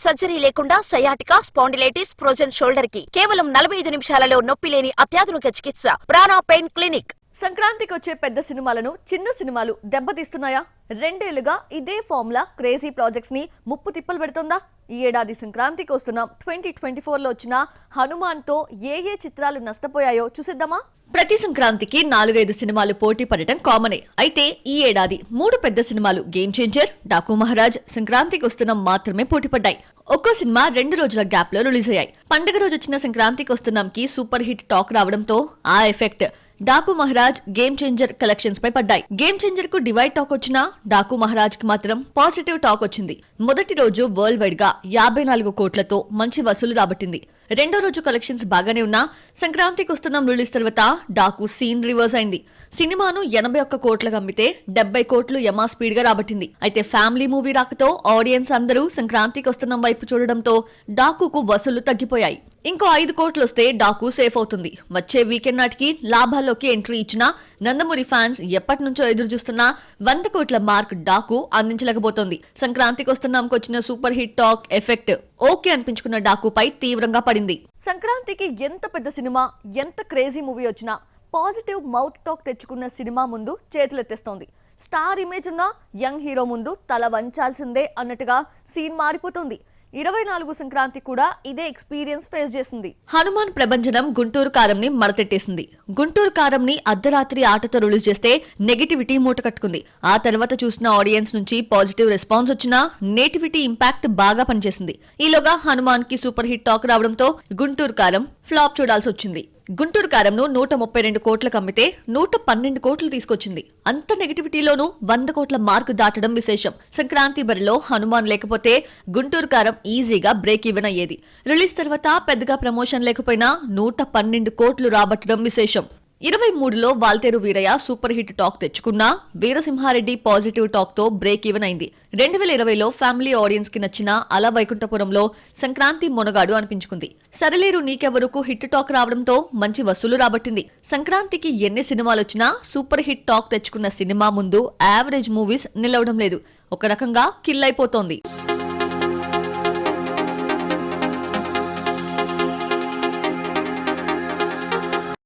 Surgery లేకుండా sciatica, spondylitis, frozen shoulder కి కేవలం 45 నిమిషాలలో నొప్పి లేని అత్యాధునిక చికిత్స ప్రాణ పెయిన్ క్లినిక్. సంక్రాంతికి వచ్చే పెద్ద సినిమాలను చిన్న సినిమాలు దెబ్బతీస్తున్నాయా? 2 ఏళ్లుగా ఇదే ఫార్ములా క్రేజీ ప్రాజెక్ట్స్ ని ముప్పు తిప్పలు పెడుతుందా? ఈ ఏడాది సంక్రాంతికి వస్తున్న 2024లో వచ్చిన హనుమాన్ తో ఏ చిత్రాలు నష్టపోయాయో చూసిద్దామా? ప్రతి సంక్రాంతికి 4-5 సినిమాలు పోటీ పడటం కామనే. అయితే ఈ ఏడాది 3 పెద్ద సినిమాలు గేమ్ చేంజర్, డాకు మహారాజ్, సంక్రాంతికి వస్తున్న మాత్రమే పోటీ పడ్డాయి. ఒక్కో సినిమా 2 రోజుల గ్యాప్ లో రిలీజ్ అయ్యాయి. పండుగ రోజు వచ్చిన సంక్రాంతికి వస్తున్నాంకి సూపర్ హిట్ టాక్ రావడంతో ఆ effect Daaku Maharaj, game changer collections పై పడ్డాయి. గేమ్ చేంజర్ కు డివైడ్ టాక్ వచ్చినా డాకు మహారాజ్ కి మాత్రం పాజిటివ్ టాక్ వచ్చింది. మొదటి రోజు వరల్డ్ వైడ్ గా 54 కోట్లతో మంచి వసూలు రాబట్టింది. రెండో రోజు కలెక్షన్స్ బాగానే ఉన్నా సంక్రాంతికి వస్తున్నాం రిలీజ్ తర్వాత డాకు సీన్ రివర్స్ అయింది. సినిమాను 81 కోట్లకు అమ్మితే 70 కోట్లు యమా స్పీడ్ గా రాబట్టింది. అయితే ఫ్యామిలీ మూవీ రాకతో ఆడియన్స్ అందరూ సంక్రాంతికి వస్తున్నాం వైపు చూడడంతో డాకుకు వసూళ్లు తగ్గిపోయాయి. ఇంకో 5 కోట్లు వస్తే డాకు సేఫ్ అవుతుంది. వచ్చే వీకెండ్ నాటికి లాభాల్లోకి ఎంట్రీ ఇచ్చిన నందమూరి ఫ్యాన్స్ ఎప్పటి నుంచో ఎదురు చూస్తున్న 100 కోట్ల మార్క్ డాకు అందించలేకపోతోంది. సంక్రాంతికి వస్తున్నాంకి వచ్చిన super hit talk effect okay అనిపించుకున్న డాకుపై తీవ్రంగా పడింది. సంక్రాంతికి ఎంత పెద్ద సినిమా, ఎంత క్రేజీ మూవీ వచ్చినా పాజిటివ్ మౌత్ టాక్ తెచ్చుకున్న సినిమా ముందు చేతులెత్తేస్తోంది. స్టార్ ఇమేజ్ ఉన్న యంగ్ హీరో ముందు తల వంచాల్సిందే అన్నట్టుగా సీన్ మారిపోతోంది. 24 సంక్రాంతి కూడా ఇదే ఎక్స్పీరియన్స్ ఫేస్ చేసింది. హనుమాన్ ప్రభంజనం గుంటూరు కారంని మడతెట్టేసింది. గుంటూరు కారంని అర్ధరాత్రి ఆటతో రిలీజ్ చేస్తే నెగటివిటీ మూట కట్టుకుంది. ఆ తర్వాత చూసిన ఆడియన్స్ నుంచి పాజిటివ్ రెస్పాన్స్ వచ్చినా నేటివిటీ ఇంపాక్ట్ బాగా పనిచేసింది. ఈలోగా హనుమాన్ కి సూపర్ హిట్ టాక్ రావడంతో గుంటూరు కారం ఫ్లాప్ చూడాల్సి వచ్చింది. గుంటూరు కారంను 132 కోట్లకు అమ్మితే 112 కోట్లు తీసుకొచ్చింది. అంత నెగటివిటీలోనూ 100 కోట్ల మార్కు దాటడం విశేషం. సంక్రాంతి బరిలో హనుమాన్ లేకపోతే గుంటూరు కారం ఈజీగా బ్రేక్ ఈవెన్ అయ్యేది. రిలీజ్ తర్వాత పెద్దగా ప్రమోషన్ లేకపోయినా 112 కోట్లు రాబట్టడం విశేషం. 23లో Waltair Veerayya super hit talk తెచ్చుకున్నా వీరసింహారెడ్డి పాజిటివ్ టాక్ తో బ్రేక్ ఈవెన్ అయింది. 2020లో ఫ్యామిలీ ఆడియన్స్ కి నచ్చిన అల వైకుంఠపురంలో సంక్రాంతి మొనగాడు అనిపించుకుంది. సరలేరు నీకెవరుకు హిట్ టాక్ రావడంతో మంచి వసూలు రాబట్టింది. సంక్రాంతికి ఎన్ని సినిమాలు వచ్చినా సూపర్ హిట్ టాక్ తెచ్చుకున్న సినిమా ముందు యావరేజ్ మూవీస్ నిలవడం లేదు. ఒక రకంగా కిల్ అయిపోతోంది.